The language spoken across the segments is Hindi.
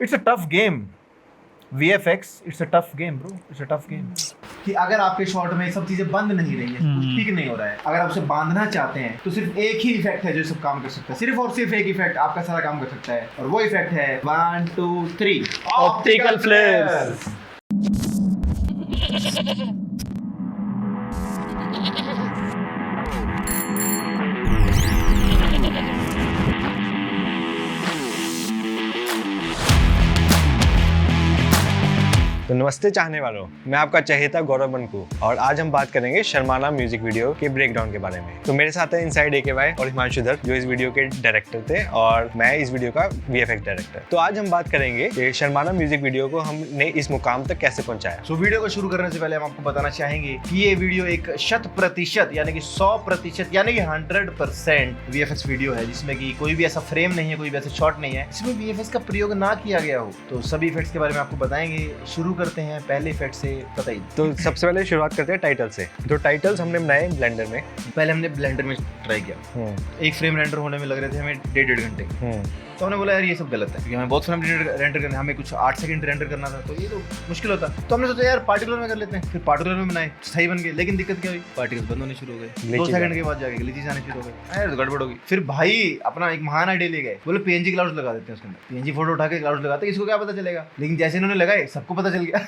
It's a tough game. VFX it's a tough game bro, it's a tough game. कि अगर आपके शॉट में सब चीजें बंद नहीं रही है, कुछ ठीक नहीं हो रहा है, अगर आप उसे बांधना चाहते हैं तो सिर्फ एक ही इफेक्ट है जो सब काम कर सकता है, सिर्फ और सिर्फ एक इफेक्ट आपका सारा काम कर सकता है, और वो इफेक्ट है 1 2 3 ऑप्टिकल फ्लेयर्स। तो नमस्ते चाहने वालों, मैं आपका चहेता गौरव बनकू और आज हम बात करेंगे शर्माना म्यूजिक वीडियो के ब्रेकडाउन के बारे में। तो मेरे साथ है इनसाइड AKY और हिमांशु धर जो इस वीडियो के डायरेक्टर थे और मैं इस वीडियो का VFX डायरेक्टर। तो आज हम बात करेंगे कि शर्माना म्यूजिक वीडियो को हमने इस मुकाम तक कैसे पहुंचाया। तो वीडियो को शुरू करने से पहले हम आपको बताना चाहेंगे कि ये वीडियो एक 100% यानी कि 100% यानी कि 100% VFX वीडियो है, जिसमें कि कोई भी ऐसा फ्रेम नहीं है, कोई भी ऐसा शॉट नहीं है जिसमें VFX का प्रयोग ना किया गया हो। तो सभी इफेक्ट्स के बारे में आपको बताएंगे। शुरू करते हैं पहले इफेक्ट से, बताइए। तो सबसे पहले शुरुआत करते हैं टाइटल से। तो टाइटल्स हमने बनाए ब्लेंडर में। पहले हमने ब्लेंडर में ट्राई किया। एक फ्रेम रेंडर होने में लग रहे थे हमें 1.5 घंटे। तो हमने बोला यार ये सब गलत है, क्योंकि हमें बहुत फ्रेम रेंडर करना, हमें कुछ 8 सेकंड रेंडर करना था, तो ये तो मुश्किल होता। तो हमने सोचा यार पार्टिकुलर में कर लेते हैं। फिर पार्टिकुलर में बनाए, सही बन गए। लेकिन दिक्कत क्या हुई, पार्टिकल्स बंद होने शुरू हो गए। 2 सेकंड के बाद जाके ग्लिचेस आने शुरू हो गए। यार गड़बड़ हो गई। फिर भाई अपना एक महान आइडिया ले गए, बोले PNG क्लाउड्स लगा देते हैं उसके अंदर। PNG फोटो उठा के क्लाउड्स लगाते हैं, इसको क्या पता चलेगा। लेकिन जैसे इन्होंने लगाए सबको पता चल गया।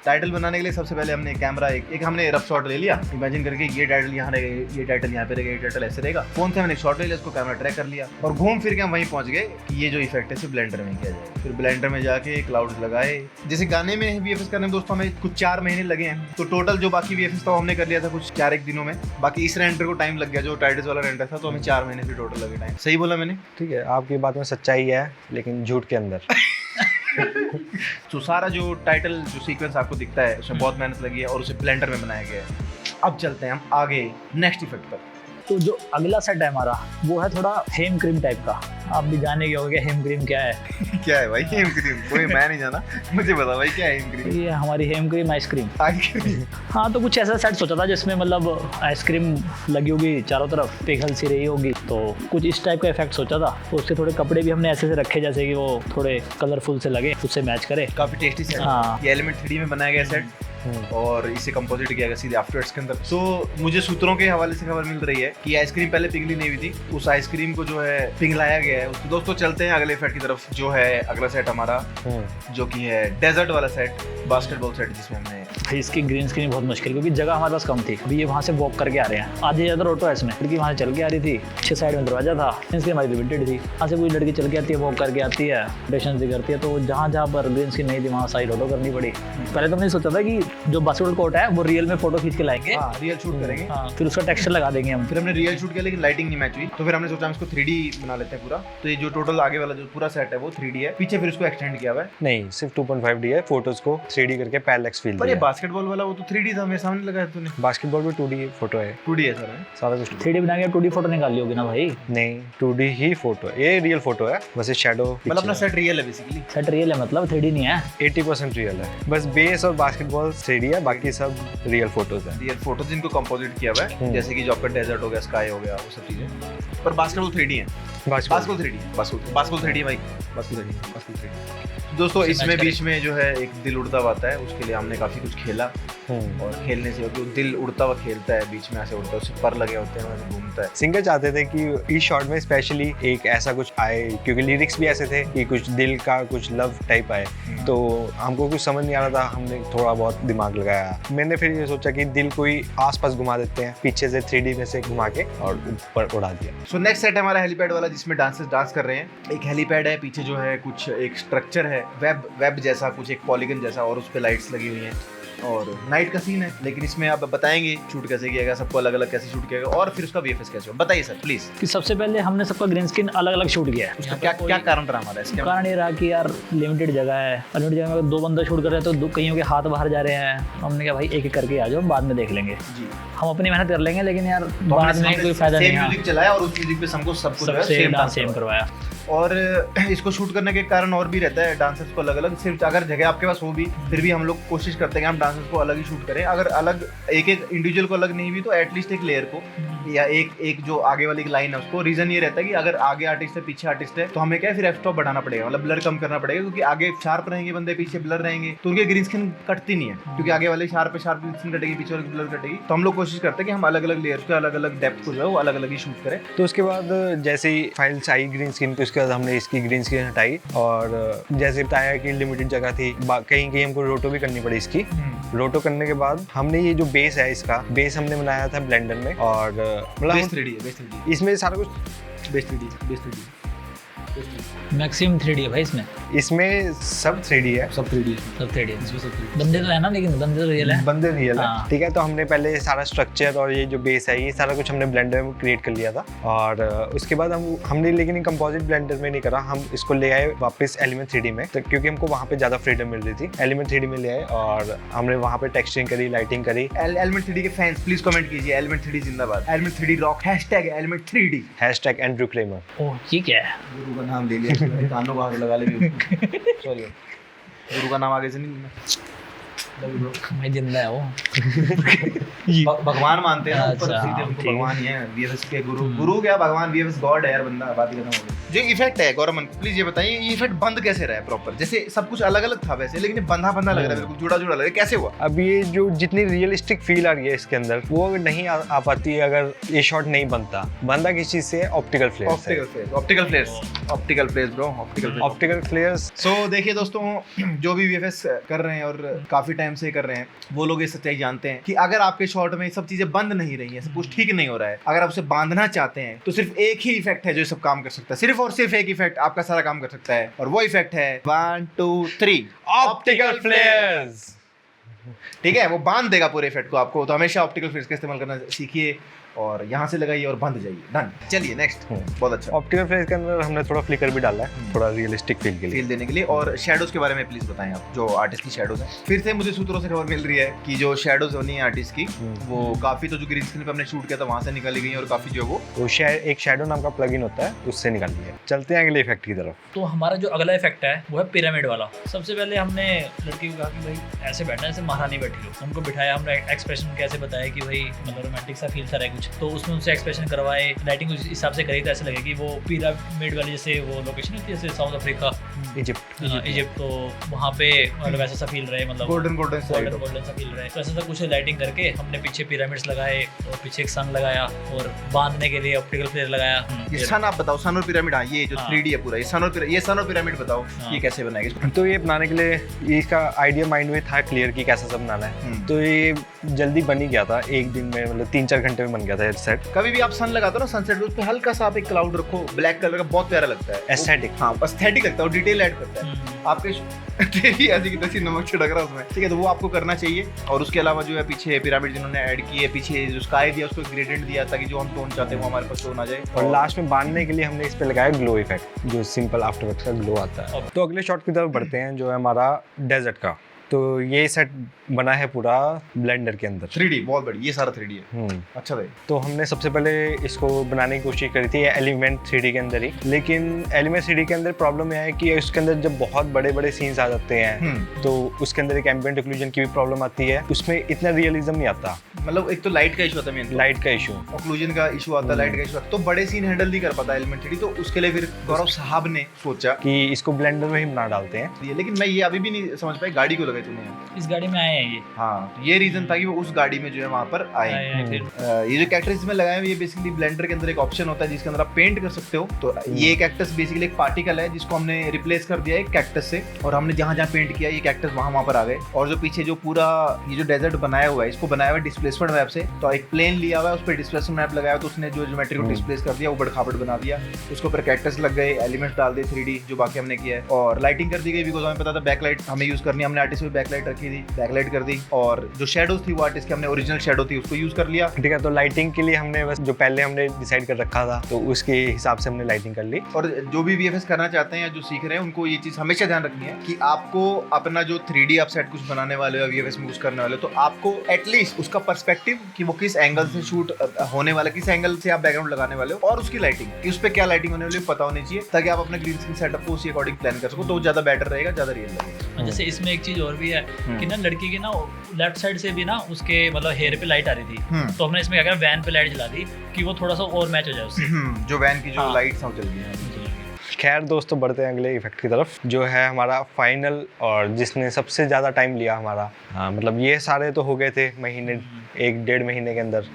टाइटल बनाने के लिए सबसे पहले हमने कैमरा एक हमने रफ शॉट ले लिया, इमेजिन करके ये टाइटल यहाँ रहेगा, ये टाइटल यहाँ पे रहेगा, ये टाइटल ऐसे रहेगा। फोन से हमने एक शॉट ले लिया, उसको कैमरा ट्रैक कर लिया और घूम फिर के हम वहीं पहुंच गए कि ये जो इफेक्ट है सिर्फ ब्लेंडर में किया जाए। फिर ब्लेंडर में जाके क्लाउड्स लगाए। जैसे गाने में VFX करने में दोस्तों हमें कुछ 4 महीने लगे हैं, तो टोटल जो बाकी VFX था हमने कर लिया था कुछ 4-1 दिनों में। बाकी इस रेंडर को टाइम लग गया, जो टाइटल्स वाला रेंडर था, तो हमें 4 महीने से टोटल लगे टाइम। सही बोला मैंने? ठीक है, आपकी बात में सच्चाई है लेकिन झूठ के अंदर। तो सारा जो टाइटल जो सीक्वेंस आपको दिखता है उसमें बहुत मेहनत लगी है और उसे ब्लेंडर में बनाया गया है। अब चलते हैं हम आगे नेक्स्ट इफेक्ट पर। तो जो अगला सेट है हमारा वो है थोड़ा हेम क्रीम टाइप का। आप भी जाने के होंगे हेम क्रीम क्या है। क्या है भाई हेम क्रीम? कोई मैं नहीं जाना, मुझे बता भाई क्या है हेम क्रीम? ये हमारी हेम क्रीम आइसक्रीम। आइसक्रीम? हाँ, तो कुछ ऐसा सेट सोचा था जिसमें मतलब आइसक्रीम लगी होगी चारों तरफ, पिघल सी रही होगी, तो कुछ इस टाइप का इफेक्ट सोचा था। तो उसके थोड़े कपड़े भी हमने ऐसे से रखे जैसे कि वो थोड़े कलरफुल से लगे, उससे मैच करे। काफी टेस्टी सेट। हाँ। ये एलिमेंट 3D में बनाया गया सेट और इसे कंपोजिट किया गया सीधे आफ्टर एफेक्ट्स के अंदर। तो मुझे सूत्रों के हवाले से खबर मिल रही है कि आइसक्रीम पहले पिघली नहीं हुई थी, उस आइसक्रीम को जो है पिघलाया गया है। तो दोस्तों चलते हैं अगले इफेक्ट की तरफ, जो है अगला सेट हमारा, जो कि है डेजर्ट वाला सेट, बास्केटबॉल सेट, जिसमें हमने इसकी ग्रीन स्क्रीन बहुत मुश्किल, क्योंकि जगह हमारे पास कम थी। अभी ये वहाँ से वॉक करके आ रहे हैं, आधी ज़्यादा ऑटो है इसमें, लड़की वहाँ से चल के आ रही थी, पीछे साइड में दरवाजा था, इसकी हमारी लिमिटेड थी। वहाँ से कोई लड़की चल के आती है, वॉक करके आती है, ऑपरेशन भी करती है, तो जहाँ जहाँ पर ग्रीन स्क्रीन नहीं थी वहाँ साइड ऑटो करनी पड़ी। पहले तो मैंने सोचा था कि जो बास्केटबॉल कोर्ट है वो रियल में फोटो खींच के लाएंगे, रियल शूट करेंगे, फिर उसका टेक्सचर लगा देंगे हम। फिर हमने रियल शूट किया लेकिन लाइटिंग नहीं मैच हुई, तो फिर हमने सोचा हम इसको 3D बना लेते हैं पूरा। तो ये जो टोटल आगे वाला जो पूरा सेट है वो 3D है, पीछे फिर उसको एक्सटेंड किया हुआ है। नहीं, सिर्फ 2.5D है, फोटोज को 3D करके पैरेलक्स फील पर ये बास्केटबॉल वाला वो तो 3D था, मेरे सामने लगाया तूने। बास्केटबॉल में 2D फोटो है, 2D है सर, सारा कुछ 3D बना के 2D फोटो निकाल ली होगी ना भाई? नहीं, 2D ही फोटो है, ये रियल फोटो है, बस ये शैडो मतलब अपना सेट रियल है बेसिकली। सेट रियल है मतलब 3D नहीं है। 80% रियल है, बस बेस और बास्केटबॉल 3D है, बाकी सब रियल फोटोज है। रियल फोटोज जिनको कंपोजिट किया हुआ है, जैसे कि जो आपका डेजर्ट हो गया, स्काई हो गया, वो सब चीजें। पर बास्केटबॉल 3D है, बास्केटबॉल 3D है, बास्केटबॉल 3D है भाई, बास्केटबॉल 3D। दोस्तों इसमें बीच में जो है एक दिल उड़ता हुआ आता है, उसके लिए हमने काफी कुछ खेला और खेलने से जो दिल उड़ता हुआ खेलता है, बीच में ऐसे उड़ता है, उससे पर लगे होते हैं, वैसे घूमता है। सिंगर चाहते थे कि इस शॉट में स्पेशली एक ऐसा कुछ आए, क्योंकि लिरिक्स भी ऐसे थे कि कुछ दिल का कुछ लव टाइप आए, तो हमको कुछ समझ नहीं आ रहा था, हमने थोड़ा बहुत दिमाग लगाया। मैंने फिर ये सोचा कि दिल कोई आसपास घुमा देते हैं, पीछे से 3D में से घुमा के और ऊपर उड़ा दिया। सो नेक्स्ट सेट हमारा हेलीपैड वाला, जिसमें डांसर्स डांस कर रहे हैं। एक हेलीपैड है, पीछे जो है कुछ एक स्ट्रक्चर है, वेब जैसा कुछ, एक पॉलीगन जैसा, और उस पे लाइट्स लगी हुई हैं और नाइट का सीन है। लेकिन इसमें आप बताएंगे शूट कैसे किया गया, सबको अलग अलग कैसे शूट किया गया और फिर उसका VFX कैसे हो, बताइए सर प्लीज। कि सबसे पहले हमने सबका ग्रीन स्क्रीन अलग अलग शूट किया है। क्या कारण रहा हमारा इसका? कारण ये रहा कि यार लिमिटेड जगह है, लिमिटेड जगह में 2 बंदा शूट कर रहे हैं तो कईयों के हाथ बाहर जा रहे हैं। हमने कहा भाई एक एक करके आ जाओ, बाद में देख लेंगे जी, हम अपनी मेहनत कर लेंगे, लेकिन यार बाद में कोई फायदा नहीं है। म्यूजिक चलाया और उस म्यूजिक पे सबको सब कुछ सेम करवाया। और इसको शूट करने के कारण और भी रहता है, डांसर्स को अलग अलग, सिर्फ अगर जगह आपके पास हो भी, फिर भी हम लोग कोशिश करते हैं कि हम डांसर्स को अलग ही शूट करें। अगर अलग एक इंडिविजुअल को अलग नहीं भी तो एटलीस्ट एक लेयर को या एक जो आगे वाली लाइन है उसको, रीजन ये रहता है कि अगर आगे आर्टिस्ट है पीछे आर्टिस्ट है तो हमें क्या है फिर f-stop बढ़ाना पड़ेगा, मतलब ब्लर कम करना पड़ेगा, क्योंकि आगे शार्प रहेंगे बंदे पीछे ब्लर रहेंगे तो उनकी ग्रीन स्क्रीन कटती नहीं है, क्योंकि आगे वाले शार्प ग्रीन स्क्रीन कटेगी पीछे वाले ब्लर कटेगी। तो हम लोग कोशिश करते हैं कि हम अलग अलग लेयर्स के अलग अलग डेप्थ को जो है वो अलग अलग ही शूट करें। तो उसके बाद जैसे ही फाइल्स आई ग्रीन स्क्रीन पे, उसके बाद हमने इसकी ग्रीन स्क्रीन हटाई और जैसे बताया कि लिमिटेड जगह थी, कहीं कहीं हमको रोटो भी करनी पड़ी इसकी। रोटो करने के बाद हमने ये जो बेस है, इसका बेस हमने बनाया था ब्लेंडर में, और मतलब 3D इसमें सारा कुछ बेस 3D मैक्सिमम 3D है भाई इसमें। इसमें सब 3D है, सब 3D सब 3D बंदे तो है ना, लेकिन बंदे तो रियल है, बंदे रियल है। हाँ। ठीक है, तो हमने पहले सारा स्ट्रक्चर और ये जो बेस है ये सारा कुछ हमने ब्लेंडर में क्रिएट कर लिया था, और उसके बाद हमने लेकिन कंपोजिट ब्लेंडर में नहीं करा, हम इसको ले आए वापस एलिमेंट 3D में, तो क्योंकि हमको वहाँ पे ज़्यादा फ्रीडम मिल रही थी। एलिमेंट 3D में ले आए और हमने वहाँ पे टेक्सचरिंग करी, लाइटिंग करी। एलिमेंट 3D के फैंस प्लीज कमेंट कीजिए, एलिमेंट 3D जिंदाबाद, Element 3D rock, #Element 3D, #Andrew Klemmer. Oh ये क्या है? गुरु का नाम ले लिया, कानों बाहर लगा ले भी। सॉरी, गुरु का नाम आगे से नहीं लेना, भाई जिंदा है वो। भगवान मानते हैं ना, ऊपर अच्छा, सीधे उनको ठीक है। भगवान ही है, वीएफएक्स के गुरु क्या भगवान, वीएफएक्स गॉड है यार, बंदा बात ही खत्म हो गई। जो इफेक्ट है गौरमन, प्लीज ये बताइए ये इफेक्ट बंद कैसे रहा है प्रॉपर? जैसे सब कुछ अलग अलग था वैसे, लेकिन बंधा बंधा लग रहा है, बिल्कुल जुड़ा जुड़ा लग रहा है, कैसे हुआ? अब ये जो जितनी रियलिस्टिक फील आ रही है इसके अंदर, वो नहीं आ पाती अगर ये शॉट नहीं बनता किस चीज से? ऑप्टिकल फ्लेयर्स। ऑप्टिकल फ्लेयर्स। सो देखिए दोस्तों, जो भी वीएफएक्स कर रहे हैं और काफी टाइम से कर रहे हैं, वो लोग ये सच्चाई जानते हैं कि अगर आपके शॉट में सब चीजें बंद नहीं रही हैं, सब कुछ ठीक नहीं हो रहा है, अगर आप उसे बांधना चाहते हैं तो सिर्फ एक ही इफेक्ट है जो सब काम कर सकता है, सिर्फ और सिर्फ एक इफेक्ट आपका सारा काम कर सकता है, और वो इफेक्ट है 1 2 3 ऑप्टिकल फ्लेयर्स। ठीक है, वो बांध देगा पूरे इफेक्ट को आपको। तो हमेशा ऑप्टिकल फ्लेयर्स का इस्तेमाल करना सीखिए और यहाँ से लगाइए और बंद जाइए। डन, चलिए नेक्स्ट। बहुत अच्छा। ऑप्टिकल फ्लेयर्स के अंदर हमने थोड़ा फ्लिकर भी डाला है, थोड़ा रियलिस्टिक फील के लिए, फील देने के लिए। और शैडोज के बारे में प्लीज बताएं आप, जो आर्टिस्ट की शैडोज हैं। फिर से मुझे सूत्रों से खबर मिल रही है कि जो शैडोज होनी है आर्टिस्ट की, वो काफी तो जो ग्रीन स्क्रीन पे हमने शूट किया था वहां से निकाली गई, और काफी जो वो एक शैडो नाम का प्लगइन होता है, उससे निकाल लिया। चलते हैं अगले इफेक्ट की तरफ। तो हमारा जो अगला इफेक्ट है वो है पिरामिड वाला। सबसे पहले हमने लड़की को कहा कि भाई ऐसे बैठना, ऐसे महारानी बैठी हो। उनको बिठाया, हमने एक्सप्रेशन कैसे बताया कि भाई मतलब रोमांटिक सा फील सा रहा है कुछ, तो उसमें उनसे एक्सप्रेशन करवाए, लाइटिंग उस हिसाब से करी तो ऐसे लगे कि वो पिरामिड वाली जैसे वो लोकेशन होती है जैसे साउथ अफ्रीका, इजिप्ट, तो वहाँ पे मतलब वैसा सा फील रहे, मतलब गोल्डन सा फील रहे। तो ऐसा कुछ लाइटिंग करके हमने पीछे पिरामिड्स लगाए और पीछे एक सन लगाया और बांधने के लिए ऑप्टिकल फ्लेयर लगाया। ये सन आप बताओ, सन और पिरामिड। हाँ, ये जो 3D है पूरा, ये सन और पिरामिड बताओ ये कैसे बनाएंगे? तो ये बनाने के लिए इसका आइडिया माइंड में था क्लियर कि कैसा सब बनाना है, तो ये जल्दी बन ही गया था, एक दिन में, मतलब 3-4 घंटे में बन गया था ये सेट। कभी भी आप सन लगाते हो ना सनसेट पे, उस पे हल्का सा आप एक क्लाउड रखो ब्लैक कलर का, बहुत प्यारा लगता है, एस्थेटिक। हाँ, एस्थेटिक लगता है और डिटेल ऐड करता है आपके तेरी ऐसी की तैसी नमक छिड़क रहा है उसमें। ठीक है, तो वो आपको करना चाहिए। और उसके अलावा जो है पीछे पिरामिड जिन्होंने ऐड की है, पीछे जो स्काई दिया उसको ग्रेडियंट दिया ताकि जो हम टोन चाहते हैं वो हमारे पास टोन आ जाए। और लास्ट में बांधने के लिए हमने इस पे लगाया ग्लो इफेक्ट, जो सिंपल आफ्टर इफेक्ट्स का ग्लो आता है। तो अगले शॉट की तरफ बढ़ते हैं, जो है हमारा डेजर्ट का। तो ये सेट बना है पूरा ब्लेंडर के अंदर, 3D, बहुत बड़ी, ये सारा 3D है। अच्छा भाई, तो हमने सबसे पहले इसको बनाने की कोशिश करी थी एलिमेंट 3D के अंदर ही, लेकिन एलिमेंट 3D के अंदर प्रॉब्लम यह है कि इसके अंदर जब बहुत बड़े बड़े सीन्स आ जाते हैं तो उसके अंदर एक एम्बिएंट ऑक्लूजन की भी प्रॉब्लम आती है, उसमें इतना रियलिज्म नहीं आता। मतलब एक तो लाइट का इशू आता है, लाइट का इशू, ऑक्लूजन का इशू आता है, लाइट का इशू आता है, तो बड़े सीन हैंडल नहीं कर पाता एलिमेंट 3D। तो उसके लिए फिर गौरव साहब ने सोचा कि इसको ब्लेंडर में ही बना डालते हैं। लेकिन मैं ये अभी भी नहीं समझ पाई, गाड़ी क्यों लगाई तूने? इस गाड़ी में आए हैं ये। हाँ, तो ये रीजन था कि वो उस गाड़ी में जो है वहाँ पर आए। ये जो कैक्टस इसमें लगाए हैं, ये बेसिकली ब्लेंडर के अंदर एक ऑप्शन होता है जिसके अंदर आप पेंट कर सकते हो। तो ये कैक्टस बेसिकली एक पार्टिकल है जिसको हमने रिप्लेस कर दिया है कैक्टस से, और हमने जहाँ जहाँ पेंट किया ये कैक्टस वहाँ पर आ गए। और जो पीछे जो पूरा ये जो डेजर्ट बनाया हुआ है, इसको बनाया हुआ है डिस्प्लेसमेंट मैप से। तो एक प्लेन लिया हुआ है, उस पर डिस्प्लेसमेंट मैप लगाया, तो उसने जो ज्योमेट्री को डिस्प्लेस कर दिया, ऊबड़ खाबड़ बना दिया, उसके ऊपर कैक्टस लग गए, एलिमेंट्स डाल दिए 3D जो बाकी हमने किया है, और लाइटिंग कर दी गई बिकॉज हमें पता था बैकलाइट हमें यूज करनी है। हमने आर्टिस्ट में बैकलाइट रखी थी, बैकलाइट कर दी, और जो शेडोज थी वो आर्टिस्ट की हमने ओरिजिनल शेडो थी उसको यूज कर लिया। ठीक है, तो लाइटिंग के लिए हमने बस जो पहले हमने डिसाइड कर रखा था तो उसके हिसाब से हमने लाइटिंग कर ली। और जो भी वीएफएक्स करना चाहते हैं या जो सीख रहे हैं उनको ये चीज हमेशा ध्यान रखनी है कि आपको अपना जो 3D आप सेट कुछ बनाने वाले हो या वीएफएक्स में कुछ करने वाले हो, तो आपको एटलीस्ट उसका पर्सपेक्टिव कि वो किस एंगल से शूट होने वाला, किस एंगल से आप बैकग्राउंड लगाने वाले हो, और उसकी लाइटिंग कि उस पर क्या लाइटिंग होने वाली पता होनी चाहिए, ताकि आप अपने ग्रीन स्क्रीन सेटअप को उसी अकॉर्डिंग प्लान कर सको, तो ज्यादा बेटर रहेगा, ज्यादा रियल लगेगा। और जैसे इसमें एक चीज और भी है कि ना लड़की के ना लेफ्ट साइड से भी ना उसके मतलब हेयर पे लाइट आ रही थी, तो हमने इसमें क्या किया, वैन पे लाइट जला दी कि वो थोड़ा सा और मैच हो जाए उससे। जो वैन की जो हाँ। लाइट्स हैं वो चल रही हैं। खैर दोस्तों, बढ़ते हैं अगले इफेक्ट की तरफ, जो है हमारा फाइनल और जिसने सबसे ज़्यादा टाइम लिया हमारा। मतलब ये सारे तो हो गए थे महीने, 1-1.5 महीने के अंदर,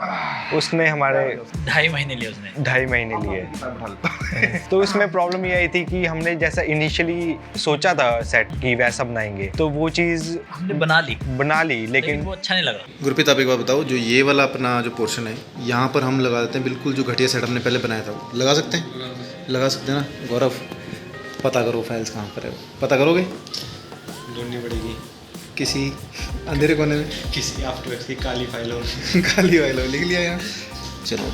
उसने हमारे 2.5 महीने लिए उसने। 2.5 महीने लिए। तो इसमें प्रॉब्लम ये आई थी कि हमने जैसा इनिशियली सोचा था सेट कि वैसा बनाएंगे, तो वो चीज़ हमने बना ली लेकिन वो अच्छा नहीं लगा। गुरप्रीत, आप एक बात बताओ, जो ये वाला अपना जो पोर्शन है यहाँ पर हम लगा देते हैं बिल्कुल जो घटिया सेट हमने पहले बनाया था, वो लगा सकते हैं? लगा सकते हैं ना गौरव? पता करो फाइल्स कहाँ पर है, पता करोगे? ढूंढनी पड़ेगी किसी अंधेरे कोने में किसी आफ्टर की काली फाइलों काली फाइल लिख लिया यहाँ। चलो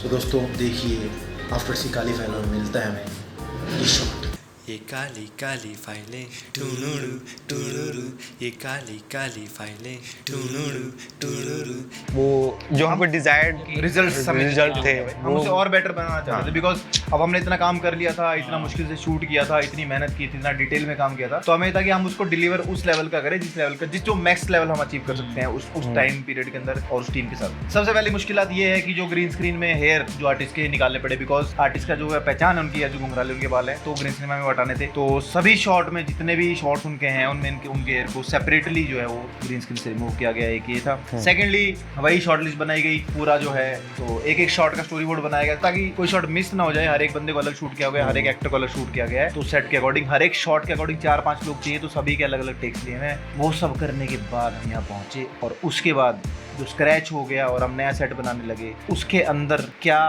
तो दोस्तों देखिए, आफ्टर सी काली फाइलों में मिलता है हमें ये शॉट। ये काली काली फाइलें टूनुरु टूनुरु, ये काली काली फाइलें टूनुरु टूनुरु। वो जो हमको डिजायर्ड रिजल्ट थे हम उसे और बेटर बनाना चाहते थे, बिकॉज अब हमने इतना काम कर लिया था, इतना मुश्किल से शूट किया था, इतनी मेहनत की थी, इतना डिटेल में काम किया था, तो हमें था कि हम उसको डिलीवर उस लेवल का करें जिस लेवल का जो मैक्स लेवल हम अचीव कर सकते हैं उस टाइम पीरियड के अंदर और उस टीम के साथ। सबसे पहली मुश्किलात ये है कि जो ग्रीन स्क्रीन में हेयर जो आर्टिस्ट के निकालने पड़े, बिकॉज आर्टिस्ट का जो है पहचान है उनकी, जो घुंघराले उनके बाल है, तो ग्रीन स्क्रीन में हटाने थे। तो सभी शॉट में जितने भी शॉट्स उनके हैं उनमें उनके हेयर को सेपरेटली जो है वो ग्रीन स्क्रीन से रिमूव किया गया। एक ये था। सेकेंडली वही शॉर्ट लिस्ट बनाई गई पूरा जो है, तो एक एक शॉट का स्टोरी बोर्ड बनाया गया ताकि कोई शॉट मिस ना हो जाए। हर एक बंदे को अलग शूट किया गया, हर एक एक्टर को अलग शूट किया गया है, तो सेट के अकॉर्डिंग हर एक शॉट के अकॉर्डिंग 4-5 लोग चाहिए, तो सभी के अलग अलग टेक्स लिए हैं। वो सब करने के बाद हम यहाँ पहुंचे और उसके बाद जो स्क्रैच हो गया और हम नया सेट बनाने लगे, उसके अंदर क्या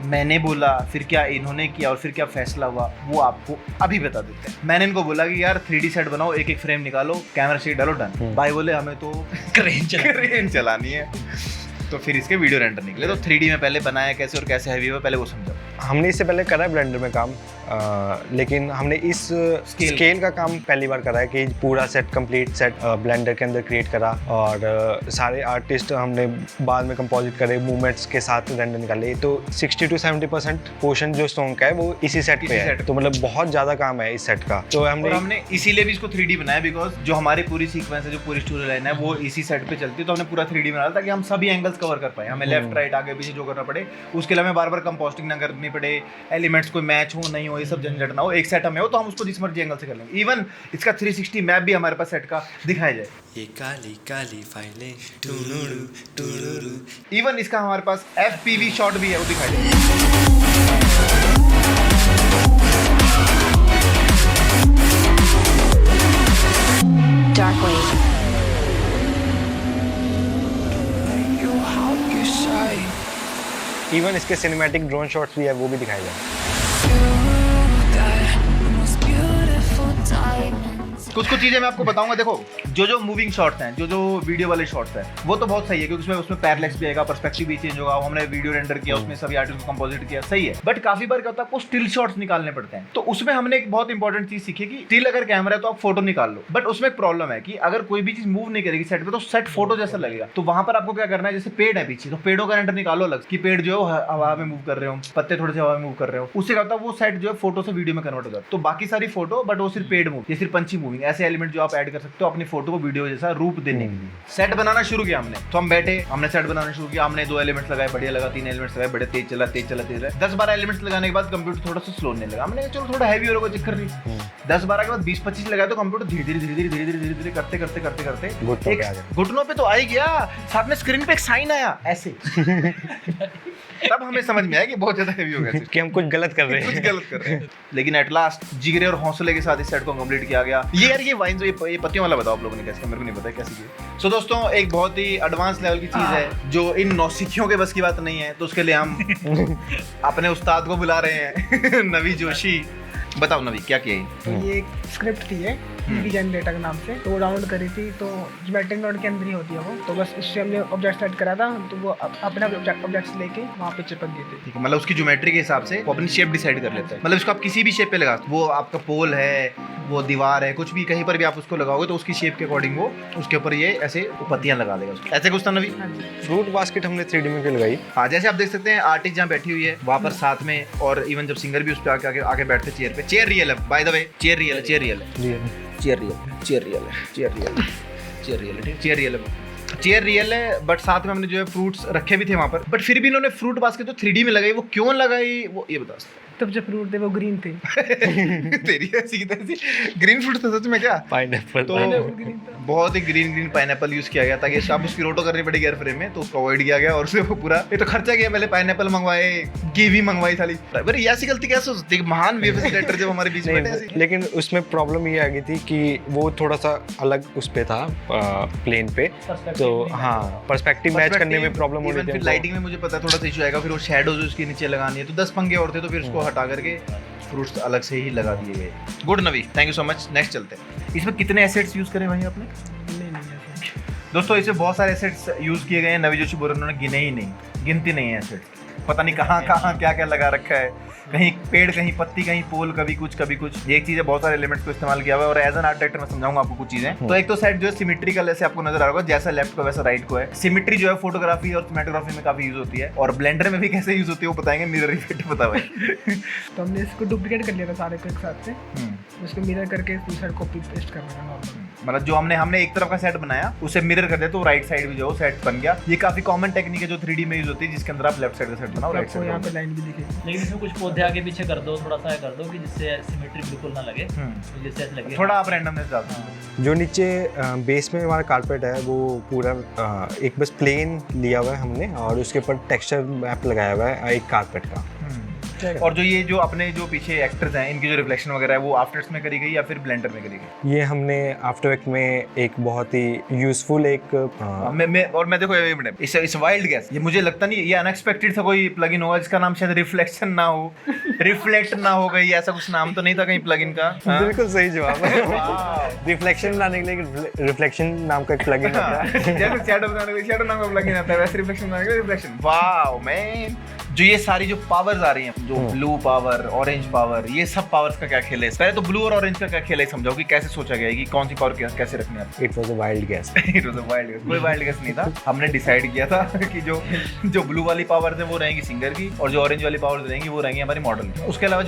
मैंने बोला, फिर क्या इन्होंने किया और फिर क्या फैसला हुआ, वो आपको अभी बता देते हैं। मैंने इनको बोला कि यार 3D सेट बनाओ, एक एक फ्रेम निकालो, कैमरा शेक डालो, डन। भाई बोले हमें तो क्रेन चलानी है, तो फिर इसके वीडियो रेंडर निकले। तो 3D में पहले बनाया कैसे और कैसे हैवी हुआ, पहले वो समझो। हमने इससे पहले करा है ब्लेंडर में काम, लेकिन हमने इस स्केल का काम पहली बार करा है कि पूरा सेट कंप्लीट सेट ब्लेंडर के अंदर क्रिएट करा, और सारे आर्टिस्ट हमने बाद में कंपोजिट करे, मूवमेंट्स के साथ रेंडर निकाले। तो 60 to 70% पोर्शन जो सॉन्ग का है वो इसी सेट पे है, तो मतलब बहुत ज़्यादा काम है इस सेट का। तो हमने इसीलिए भी इसको 3D बनाया, बिकॉज जो हमारी पूरी सीक्वेंस है, जो पूरी स्टोरी लाइन है, वो इसी सेट पे चलती है, तो हमने पूरा 3D बनाया ताकि हम सभी एंगल्स कवर कर पाए। हमें लेफ्ट राइट आगे पीछे जो करना पड़े, उसके लिए हमें बार बार कंपोस्टिंग ना करनी पड़े, एलिमेंट्स कोई मैच हो नहीं हो, ये सब झंझट ना हो। एक सेट में हो तो हम उसको जिस मर्जी एंगल से कर लेंगे। इवन इसका 360 मैप भी हमारे पास सेट का दिखाया जाए। ये काली काली फाइलें टूनुरु टूनुरु। इवन इसका हमारे पास FPV शॉट भी है, वो दिखाया जाए। Dark Wave. इवन इसके सिनेमैटिक ड्रोन शॉट्स भी है, वो भी दिखाए जाए। कुछ चीजें मैं आपको बताऊंगा। देखो, जो मूविंग शॉट्स हैं, जो वीडियो वाले शॉट्स हैं, वो तो बहुत सही है क्योंकि उसमें पैरेलैक्स भी आएगा, पर्सपेक्टिव भी चेंज होगा। हमने वीडियो रेंडर किया, उसमें सभी आर्टिस्ट को कंपोजिट किया, सही है। बट काफी बार क्या होता है, आपको स्टिल शॉट्स निकालने पड़ते हैं। तो उसमें हमने एक बहुत इंपॉर्टेंट चीज सीखी कि स्टिल अगर कैमरा है तो आप फोटो निकाल लो, बट उसमें एक प्रॉब्लम है कि अगर कोई भी चीज मूव नहीं करेगी सेट पे तो सेट फोटो जैसा लगेगा। तो वहां पर आपको क्या करना है, जैसे पेड़ है पीछे, तो पेड़ों का रेंडर निकालो अलग कि पेड़ जो है हवा में मूव कर रहे हो, पत्ते थोड़े से हवा में मूव कर रहे हो। उससे क्या होता है, वो सेट जो है फोटो से वीडियो में कन्वर्ट हो जाता है। तो बाकी सारी फोटो, बट वो सिर्फ पेड़ मूव या सिर्फ पंछी मूविंग, ऐसे एलिमेंट जो आप ऐड कर सकते हो अपनी फोटो को वीडियो जैसा रूप देने के लिए। सेट बनाना शुरू किया हमने, तो हम बैठे, हमने सेट बनाना शुरू किया। हमने 2 एलिमेंट्स लगाए, बढ़िया लगा, 3 एलिमेंट्स लगाए, बड़े तेज चला 10-12 एलिमेंट्स लगाने के बाद कंप्यूटर थोड़ा सा स्लो होने लगा। हमने चलो थोड़ा हैवी होगा, चक्कर नहीं। 10-12 के बाद 20-25 लगाए तो कंप्यूटर धीरे धीरे करते घुटनों पे तो आ ही गया, साथ में स्क्रीन पे एक साइन आया ऐसे। तब हमें समझ में आया कि बहुत ज्यादा हैवी हो गया कि हम कुछ गलत कर रहे हैं। लेकिन एट लास्ट जिगरे और हौसले के साथ इस सेट को कंप्लीट किया गया। ये यार ये वाइन जो ये पत्तियों वाला बताओ आप लोगों ने कैसे, मेरे को नहीं पता कैसे किया। सो दोस्तों, एक बहुत ही एडवांस लेवल की चीज है जो इन नौसिखियों के बस की बात नहीं है, तो उसके लिए हम अपने उस्ताद को बुला रहे हैं नवी जोशी। बताओ नवी, क्या किया ये? तो ये एक स्क्रिप्ट थी है डिजाइन डेटा के नाम से, तो वो डाउनलोड करी थी। तो ज्योमेट्रिक नोड के अंदर ही होती है वो, तो बस उससे हमने ऑब्जेक्ट सेट करा था, तो वो अपना ऑब्जेक्ट्स लेके वहाँ पे चिपक दिए थे। ठीक है, मतलब उसकी ज्योमेट्री के हिसाब से वो अपनी शेप डिसाइड कर लेता है। मतलब इसको आप किसी भी शेप पे लगा, वो आपका पोल है, वो दीवार है, कुछ भी कहीं पर भी आप उसको लगाओगे तो उसकी शेप के अकॉर्डिंग वो उसके ऊपर ये ऐसे पत्तियां लगा देगा। ऐसे कुछ था नवी। फ्रूट बास्केट हमने 3D में क्यों लगाई? हाँ, जैसे आप देख सकते हैं आर्टिस्ट जहाँ बैठी हुई है वहाँ पर साथ में, और इवन जब सिंगर भी उस पर आके बैठते चेयर पे, चेयर रियल है by the way, chair real है। चेयर रियल है, बट साथ में हमने जो है फ्रूट्स रखे भी थे वहाँ पर, बट फिर भी इन्होंने फ्रूट बास्केट तो 3D में लगाई, वो क्यों लगाई वो ये बता सकते तब जो फ्रूट थे वो ग्रीन थे। तेरी ऐसी की तैसी ग्रीन फ्रूट था सच में क्या? पाइनएप्पल। तो बहुत ही ग्रीन पाइनएप्पल यूज किया गया ताकि शाम उसकी रोटो करनी पड़ेगी एयर फ्रेम में, तो उसको अवॉइड किया गया और उससे वो पूरा ये तो खर्चा गया। पहले पाइनएप्पल मंगवाए, कीवी मंगवाई साली। पर ये ऐसी गलती कैसे हो सकती है? महान वीएफएक्स डायरेक्टर जब हमारे बीच में बैठे ऐसे। लेकिन उसमें प्रॉब्लम ये आ गई थी कि वो थोड़ा सा अलग उस पे था प्लेन पे, तो हाँ पर्सपेक्टिव मैच करने में प्रॉब्लम हो रही थी। फिर लाइटिंग में मुझे पता है थोड़ा सा इशू आएगा, फिर वो शैडोज उसके नीचे लगानी है, तो 10 पंगे और थे, तो फिर उसको हटा करके फ्रूट्स अलग से ही लगा दिए गए। Good Navi, thank you so much. Next चलते हैं। इसमें कितने एसेट्स यूज करे भाई आपने? दोस्तों इसमें बहुत सारे एसेट्स यूज किए गए हैं। नवी जोशी बोल रहे उन्होंने गिने ही नहीं, गिनती नहीं है एसेट्स। पता नहीं कहाँ कहाँ क्या क्या लगा रखा है, कहीं पेड़, कहीं पत्ती, कहीं पोल, कभी कुछ कभी कुछ। ये एक चीज़ है, बहुत सारे एलिमेंट्स को इस्तेमाल किया हुआ है। और एज एन आर्ट डायरेक्टर मैं समझाऊंगा आपको कुछ चीज़ें। तो एक तो साइड जो है सिमेट्रिकल, ऐसे आपको नजर आ रहा होगा, जैसा लेफ्ट को वैसा राइट को है। सिमेट्री जो है फोटोग्राफी और सिनेमेटोग्राफी में काफी यूज होती है, और ब्लेंडर में भी कैसे यूज होती है वो बताएंगे। मिरर इफेक्ट बता भाई। तो हमने इसको डुप्लीकेट कर लिया था सारे को एक साथ से, उसको मिरर करके दूसरा कॉपी पेस्ट करना है नॉर्मल। मतलब जो हमने एक तरफ का सेट बनाया उसे मिरर कर दिया तो राइट साइड भी जो सेट बन गया। ये काफी कॉमन टेक्निक है जो 3D में यूज होती है, जिसके अंदर आप लेफ्ट साइड का सेट बनाओ, राइट साइड यहाँ पे लाइन भी दिखेगी। लेकिन इसमें कुछ पौधे आगे पीछे कर दो, थोड़ा सा कर दो कि जिससे सिमेट्री बिल्कुल ना लगे, तो जिससे ऐसे लगे थोड़ा आप रैंडमनेस डालते हैं। जो नीचे बेस में हमारा कारपेट है वो पूरा एक बस प्लेन लिया हुआ है हमने, और उसके ऊपर टेक्सचर मैप लगाया हुआ है एक कारपेट का। और जो ये जो अपने जो पीछे एक्टर्स हैं, इनकी जो रिफ्लेक्शन वगैरह है वो आफ्टर इफेक्ट्स में करी गई या फिर ब्लेंडर में करी गई? ये हमने आफ्टर इफेक्ट में एक बहुत ही यूजफुल एक मैं देखो इस वाइल्ड गैस, ये मुझे लगता नहीं, ये अनएक्सपेक्टेड था कोई प्लगइन होगा जिसका नाम शायद रिफ्लेक्शन ना हो, रिफ्लेक्ट ना हो गई, ऐसा कुछ नाम तो नहीं था कहीं प्लगइन का? बिल्कुल सही जवाब है। रिफ्लेक्शन लाने के लिए रिफ्लेक्शन नाम का एक प्लगइन आता है। जैसे शैडो बनाने के लिए शैडो नाम का प्लगइन आता है, वैसे रिफ्लेक्शन बनाने के लिए रिफ्लेक्शन। वाओ मैन, जो ये सारी जो पावर्स आ रही हैं, जो ब्लू पावर, ऑरेंज पावर, ये सब पावर्स का क्या खेल है? पहले तो ब्लू और ऑरेंज का क्या खेल है समझाओ, कि कैसे सोचा गया है कि कौन सी पावर कैसे रखनी है? It was a wild gas. It was a wild gas. कोई वाइल्ड गैस नहीं था, हमने डिसाइड किया था कि जो ब्लू वाली पावर्स है वो रहेंगी सिंगर की, और जो ऑरेंज वाली पावर्स रहेंगी वो रहेंगी हमारी मॉडल की। उसके अलावा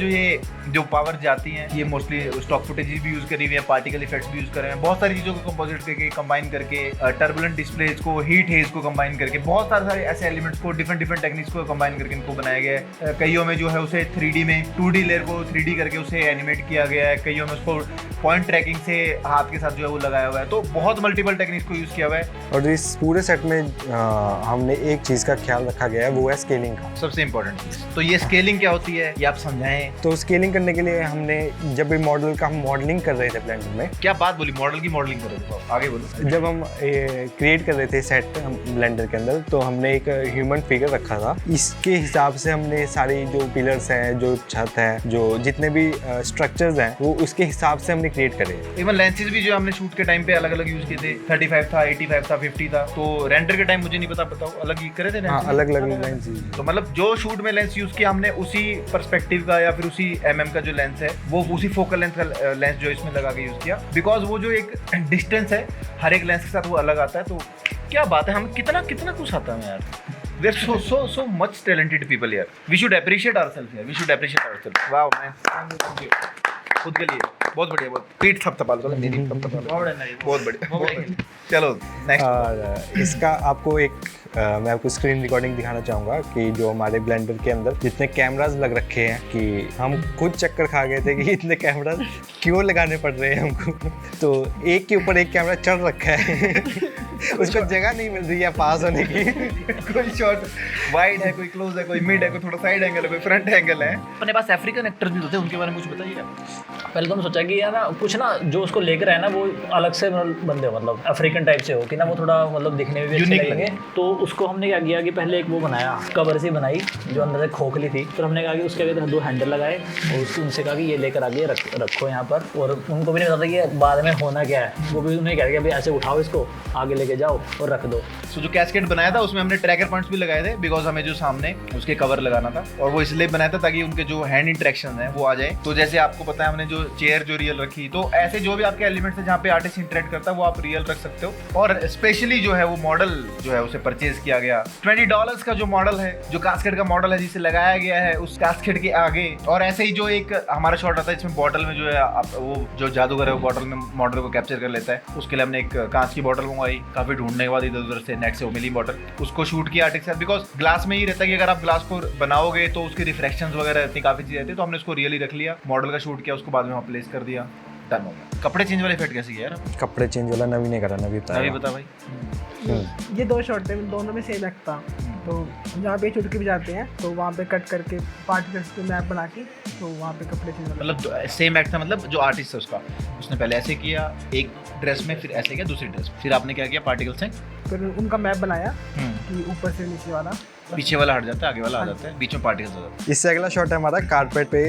जो पावर जाती हैं ये मोस्टली स्टॉक फुटेज भी यूज करी हुई है, पार्टिकल इफेक्ट्स भी यूज करे हैं, बहुत सारी चीजों को कंपोजिट करके कंबाइन करके, टर्बुलेंट डिस्प्लेज को, हीट हेज को कंबाइन करके, बहुत सारे ऐसे एलिमेंट्स को डिफरेंट टेक्निक्स को कंबाइन करके इनको बनाया गया है। कईयों में जो है उसे 3D में 2D लेयर को 3D करके उसे एनिमेट किया गया है, कईयों में उसको पॉइंट ट्रैकिंग से हाथ के साथ जो है वो लगाया हुआ है। तो बहुत मल्टीपल टेक्निक्स को यूज किया हुआ है। और इस पूरे सेट में हमने एक चीज का ख्याल रखा गया है, वो है स्केलिंग का, सबसे इंपॉर्टेंट चीज। तो ये स्केलिंग क्या होती है ये आप समझाएं। तो स्केलिंग करने के लिए हमने जब भी मॉडल का हम मॉडलिंग कर रहे थे ब्लेंडर में, क्या बात बोली, मॉडल की मॉडलिंग कर रहे थे, आगे बोलो। जब हम क्रिएट कर रहे थे सेट ब्लेंडर के अंदर, तो हमने एक ह्यूमन फिगर रखा था। इसके हिसाब से हमने सारी जो पिलर्स हैं, जो छत है, जो जितने भी स्ट्रक्चर्स हैं, वो उसके हिसाब से हमने क्रिएट करे। इवन लेंसेज भी जो हमने शूट के टाइम पे अलग अलग यूज किए थे, 35 था, 85 था, 50 था। तो रेंडर के टाइम मुझे नहीं पता अलग ही करे थे हाँ, अलग अलग लेंस। तो मतलब जो शूट में लेंस यूज किया हमने उसी पर्सपेक्टिव का या फिर उसी mm का जो लेंस है वो उसी फोकल लेंथ का लेंस जो इसमें लगा के यूज किया, बिकॉज वो जो एक डिस्टेंस है हर एक लेंस के साथ वो अलग आता है। तो क्या बात है, हम कितना कुछ आता है यार। We are so much talented people here. We should appreciate ourselves here. We should appreciate ourselves. Wow man. Thank you. खुद के लिए बहुत बढ़िया, बहुत पीठ थपथपा लो, मेरी थपथपा लो, बहुत बढ़िया। चलो नेक्स्ट। और इसका आपको एक मैं आपको स्क्रीन रिकॉर्डिंग दिखाना चाहूँगा कि जो हमारे ब्लेंडर के अंदर जितने कैमरास लग रखे हैं, कि हम खुद चक्कर खा गए थे कि इतने कैमरास क्यों लगाने पड़ रहे हैं हमको। तो एक के ऊपर एक कैमरा चढ़ रखा है। उसको जगह नहीं मिल रही है पास होने की। कोई शॉट वाइड है, कोई क्लोज है, कोई मिड है, कोई थोड़ा साइड एंगल है, कोई फ्रंट एंगल है। अपने पास अफ्रीकन एक्टर्स भी होते हैं, उनके बारे में कुछ बताइए। पहले तो हम सोचा कि यार ना कुछ ना जो उसको लेकर आए ना वो अलग से बंदे मतलब अफ्रीकन टाइप से हो कि ना वो थोड़ा मतलब दिखने में भी अच्छे लगेंगे। तो उसको हमने क्या किया कि पहले एक वो बनाया, कवर सी बनाई जो अंदर से खोखली थी। फिर हमने कहा कि उसके आगे 2 हैंडल लगाए और उसको उनसे कहा कि ये लेकर आगे रखो यहाँ पर। और उनको भी नहीं पता कि बाद में होना क्या है, वो भी उन्हें कह दिया कि ऐसे उठाओ इसको, आगे लेके जाओ और रख दो। तो जो कैस्केट बनाया था उसमें हमने ट्रैकर पॉइंट्स भी लगाए थे, बिकॉज हमें जो सामने उसके कवर लगाना था, और वो इसलिए बनाया था ताकि उनके जो हैंड इंटरेक्शन है वो आ जाए। तो जैसे आपको पता है हमने जो चेयर जो रियल रखी, तो ऐसे जो भी आपके एलिमेंट्स है जहाँ पे आर्टिस्ट इंटरेक्ट करता है वो आप रियल रख सकते हो। और स्पेशली जो है वो मॉडल जो है उसे परचेज रिप्लेस किया गया। $20 का जो मॉडल है, जो कास्केट का मॉडल है जिसे लगाया गया है उस कास्केट के आगे। और ऐसे ही जो एक हमारा शॉट आता है इसमें बॉटल में जो है वो जो जादूगर है वो बॉटल में मॉडल को कैप्चर कर लेता है, उसके लिए हमने एक कांच की बॉटल मंगवाई। काफी ढूंढने के बाद इधर उधर से नेट से वो मिली बॉटल, उसको शूट किया आर्टिस्ट के साथ। बिकॉज ग्लास में ही रहता है कि अगर आप ग्लास को बनाओगे तो उसके रिफ्लेक्शंस वगैरह इतनी काफी चीजें रहती है, तो हमने उसको रियली रख लिया, मॉडल का शूट किया, उसको बाद में वहाँ प्लेस कर दिया, डन हो गया। कपड़े चेंज वाले इफेक्ट कैसे किया यार? कपड़े चेंज वाला नवी ने करा, नवी अभी बता भाई। ये 2 शॉट थे, दोनों में सेम एक्ट था। तो जहाँ पे चुटकी बजाते हैं तो वहाँ पे कट करके पार्टिकल्स पे मैप बना के तो वहाँ पे कपड़े चेंज, मतलब सेम एक्ट था, मतलब जो आर्टिस्ट है उसका, उसने पहले ऐसे किया एक ड्रेस में, फिर ऐसे किया दूसरी ड्रेस, फिर आपने क्या किया पार्टिकल से फिर उनका मैप बनाया कि ऊपर से नीचे वाला, पीछे वाला हट जाता है, आगे वाला आ जाता है, बीच में पार्टिकल्स हो जाते हैं। इससे अगला शॉट है हमारा कारपेट पे,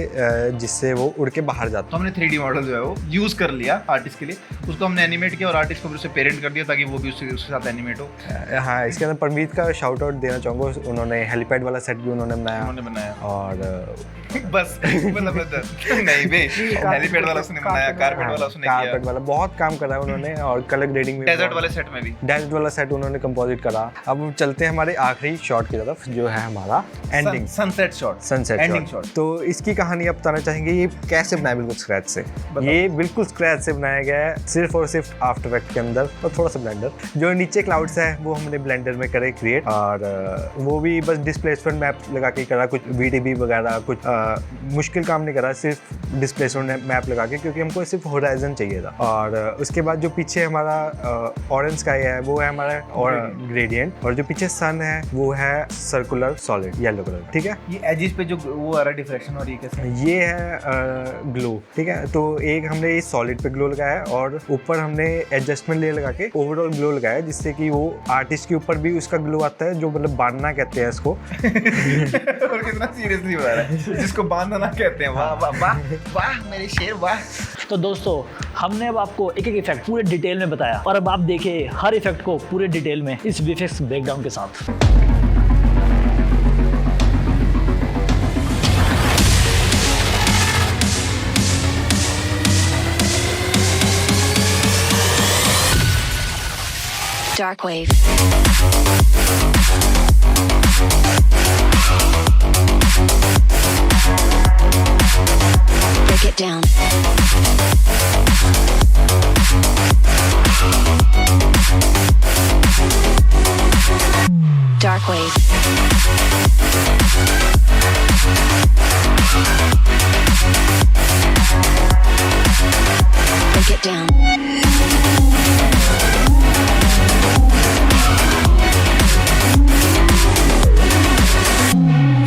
जिससे वो उड़ के बाहर जाता तो हमने 3D मॉडल जो है वो यूज कर लिया आर्टिस्ट के लिए, उसको हमने एनिमेट किया और आर्टिस्ट को फिर उसे पेरेंट कर दिया ताकि वो भी उसके साथ एनिमेट हो। है। हाँ, इसके अंदर परमीत का शाउट आउट देना चाहूँगा, उन्होंने हेलीपैड वाला सेट भी उन्होंने बनाया और बस मतलब नहीं बे, हेलीपैड वाला उसने बनाया, कारपेट वाला उसने किया, कारपेट वाला बहुत काम करा है उन्होंने, और कलर ग्रेडिंग में डेजर्ट वाले सेट में भी, डेजर्ट वाला सेट उन्होंने कंपोजिट करा। अब चलते हैं हमारे आखिरी शॉट की तरफ जो है हमारा ending, sunset shot, sunset ending shot. Shot. तो इसकी कहानी आप बताना चाहेंगे ये कैसे बनाया? बिल्कुल स्क्रैच से, ये बिल्कुल स्क्रैच से बनाया गया है, सिर्फ और सिर्फ आफ्टर इफेक्ट के अंदर और थोड़ा सा ब्लेंडर। जो नीचे क्लाउड्स है वो हमने ब्लेंडर में करे क्रिएट, और वो भी बस डिस्प्लेसमेंट मैप लगा के करा, कुछ VDB वगैरह, कुछ मुश्किल काम नहीं करा, सिर्फ डिस्प्लेसमेंट मैप लगा के, क्योंकि हमको सिर्फ होराइजन चाहिए था। और उसके बाद जो पीछे हमारा ऑरेंज स्काई है वो है हमारा ग्रेडियंट, और जो पीछे सन है वो है सर्कुलर सॉलिड येलो कलर। ठीक है, ये एजेस पे जो वो आ रहा है डिफ्रैक्शन और ये कैसे, ये है ग्लो। ठीक है, तो एक हमने ये सॉलिड पे ग्लो लगाया है और ऊपर हमने एडजस्टमेंट लेयर लगा के ओवरऑल ग्लो लगाया, जिससे कि वो आर्टिस्ट के ऊपर भी उसका ग्लो आता है, जो मतलब बांधना कहते हैं इसको। और कितना सीरियसली बता रहा है, जिसको बांधना कहते हैं। वाह वाह वाह वाह मेरे शेर वाह। तो दोस्तों हमने अब आपको एक एक इफेक्ट पूरे डिटेल में बताया, और अब आप देखिए हर इफेक्ट को पूरे डिटेल में इस VFX ब्रेकडाउन के साथ। Dark Wave. Break it down. Dark Wave. Break it down.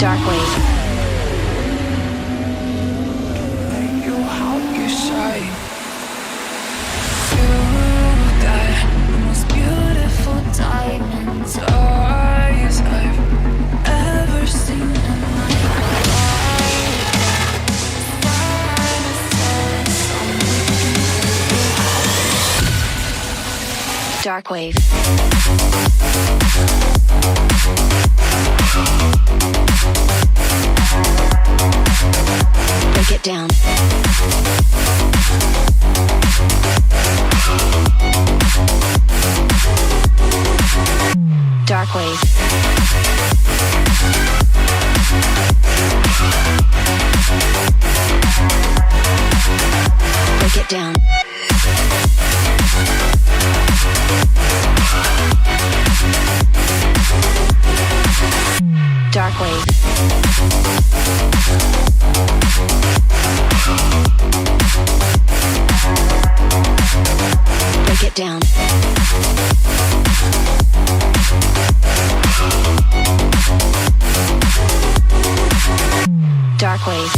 Dark Wave. You how you shine. You got the most beautiful diamonds eyes I've ever seen in my life. Dark Wave. Break it down. Dark Wave. Break it down. Dark Wave. Break it down. Dark Wave.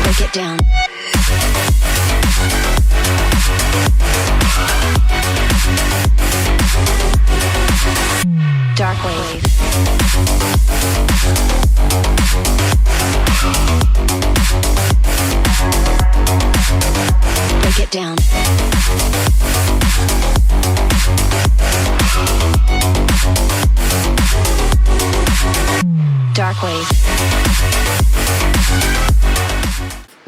Break it down. Dark Wave. Break it down. Dark Wave.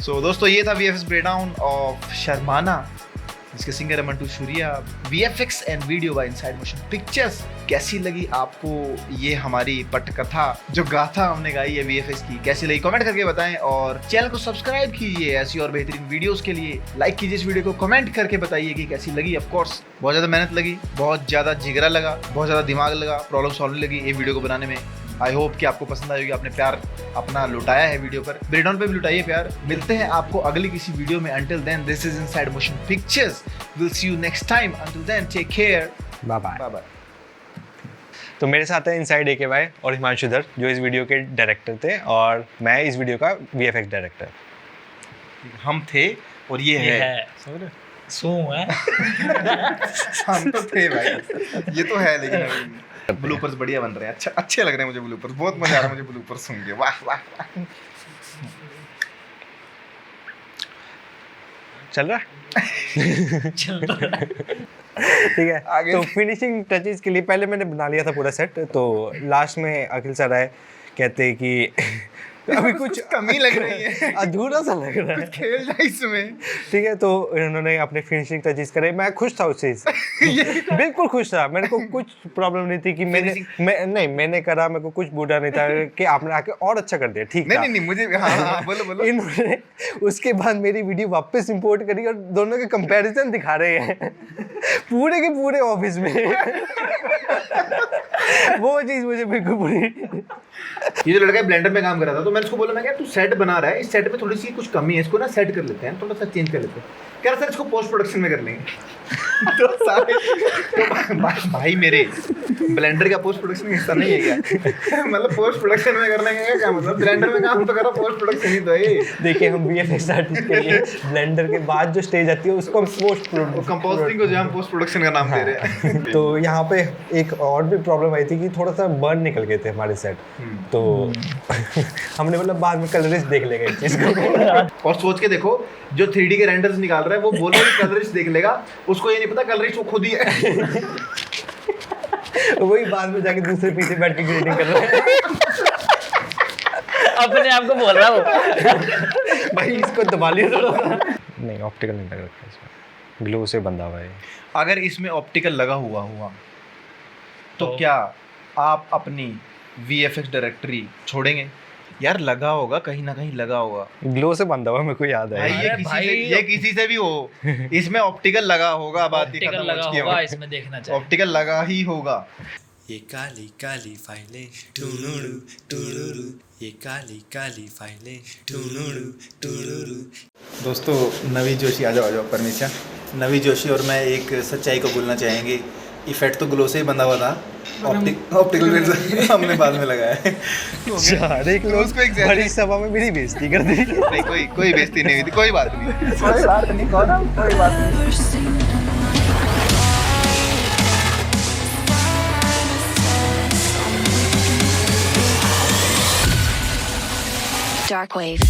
सो दोस्तों ये था VFX ब्रेकडाउन ऑफ शर्माना, जिसके सिंगर है Mantu Shuriya. VFX and video by Inside Motion Pictures. कैसी लगी आपको ये हमारी पटकथा, जो गाथा हमने गाई है VFX की, कैसी लगी कमेंट करके बताएं, और चैनल को सब्सक्राइब कीजिए ऐसी और बेहतरीन वीडियोस के लिए। लाइक कीजिए इस वीडियो को, कमेंट करके बताइए कि कैसी लगी। ऑफ कोर्स बहुत ज़्यादा मेहनत लगी, बहुत ज़्यादा जिगरा लगा, बहुत ज़्यादा दिमाग लगा, प्रॉब्लम सॉल्व लगी ये वीडियो को बनाने में। आई होप कि आपको पसंद आएगी, आपने प्यार अपना लुटाया है वीडियो पर, ब्रेकडाउन पे भी लुटाइए प्यार। मिलते हैं आपको अगली किसी वीडियो में। Until then this is Inside Motion Pictures, will see you next time. Until then take care, bye bye. Bye bye. तो मेरे साथ है इनसाइड AKY और हिमांशुधर, जो इस वीडियो के डायरेक्टर थे, और मैं इस वीडियो का VFX डायरेक्टर। हम थे और ये है सू है। हम तो थे भाई, ये तो है, लेकिन अभी ब्लूपर्स बढ़िया बन रहे हैं। अच्छा, अच्छे लग रहे हैं मुझे ब्लूपर्स, बहुत मजा आ रहा है मुझे ब्लूपर्स सुन के। वाह वाह वाह। चल रहा ठीक है। आगे। तो फिनिशिंग टचेस के लिए पहले मैंने बना लिया था पूरा सेट, तो लास्ट में अखिल सर आए, कहते कि अभी कुछ कमी लग रही है, अधूरा सा लग रहा है, खेल जाए इसमें। ठीक है। तो इन्होंने अपने फिनिशिंग टचेस करे, मैं खुश था उस चीज से बिल्कुल खुश था। मेरे को कुछ प्रॉब्लम नहीं थी कि मैंने करा, मेरे को कुछ बुरा नहीं था कि आपने आके और अच्छा कर दिया, ठीक था। नहीं मुझे हाँ, बोलो। इन्होंने उसके बाद मेरी वीडियो वापस इंपोर्ट करी और दोनों के कंपैरिजन दिखा रहे हैं पूरे के पूरे ऑफिस में वो चीज मुझे बिल्कुल बुरी। ये जो लड़का ब्लेंडर में काम कर रहा था, तो मैंने उसको बोला, मैं क्या तू सेट बना रहा है, इस सेट में थोड़ी सी कुछ कमी है, इसको ना सेट कर लेते हैं, थोड़ा सा चेंज कर लेते हैं। कह रहा सर इसको पोस्ट प्रोडक्शन में कर लेंगे। तो सारे तो भाई मेरे ब्लेंडर का पोस्ट प्रोडक्शन हिस्सा नहीं है क्या? मतलब पोस्ट प्रोडक्शन में करने का क्या मतलब, ब्लेंडर में काम तो करा, पोस्ट प्रोडक्शन ही तो है। देखिए हम VFX आर्टिस्ट के लिए ब्लेंडर के बाद जो स्टेज आती है उसको हम पोस्ट कंपोजिंग को जो हम पोस्ट प्रोडक्शन का नाम दे रहे हैं। तो यहाँ पे एक और भी प्रॉब्लम आई थी कि थोड़ा सा बर्न निकल गए थे हमारे सेट, तो हमने मतलब बाद में कलरिस्ट देख लेगा इस चीज को। और सोच के देखो, जो 3D के रेंडर्स निकाल रहा है वो बोले कलरिस्ट देख लेगा, उसको ये नहीं पता कलरिस्ट वो खुद ही है। वही बाद में जाके दूसरे पीछे बैठ के ग्रेडिंग कर रहा है अपने आप को बोल रहा हूँ भाई इसको दबा लिया थोड़ा। नहीं ऑप्टिकल नहीं लग रखा इसमें, ग्लो से बंधा हुआ है। अगर इसमें ऑप्टिकल लगा हुआ तो क्या आप अपनी VFX डायरेक्टरी छोड़ेंगे? यार लगा होगा, कहीं ना कहीं लगा होगा, ग्लो से बंधा हुआ, मेरे को याद भाई है। ये किसी से भी हो, इसमें ऑप्टिकल लगा होगा, बात ही ऑप्टिकल खत्म लगा हो चुकी होगा, है। इसमें देखना चाहिए। ऑप्टिकल लगा ही होगा। ये काली काली फाइलें टूनुडू टूनुडू, ये काली काली फाइलें टूनुडू टूनुडू। दोस्तों नवी जोशी आ जाओ परमिशन। नवी जोशी और मैं एक सच्चाई को बोलना चाहेंगे, इफेक्ट तो ग्लो से ही बंधा हुआ था, ऑप्टिकल लेंस हमने बाद में लगाया है। देख लो उसको exactly- बड़ी सभा में मेरी बेइज्जती कर दी। नहीं कोई बेइज्जती नहीं हुई थी, कोई बात नहीं, कोई बात नहीं, कोई बात नहीं। Never seen Darkwave.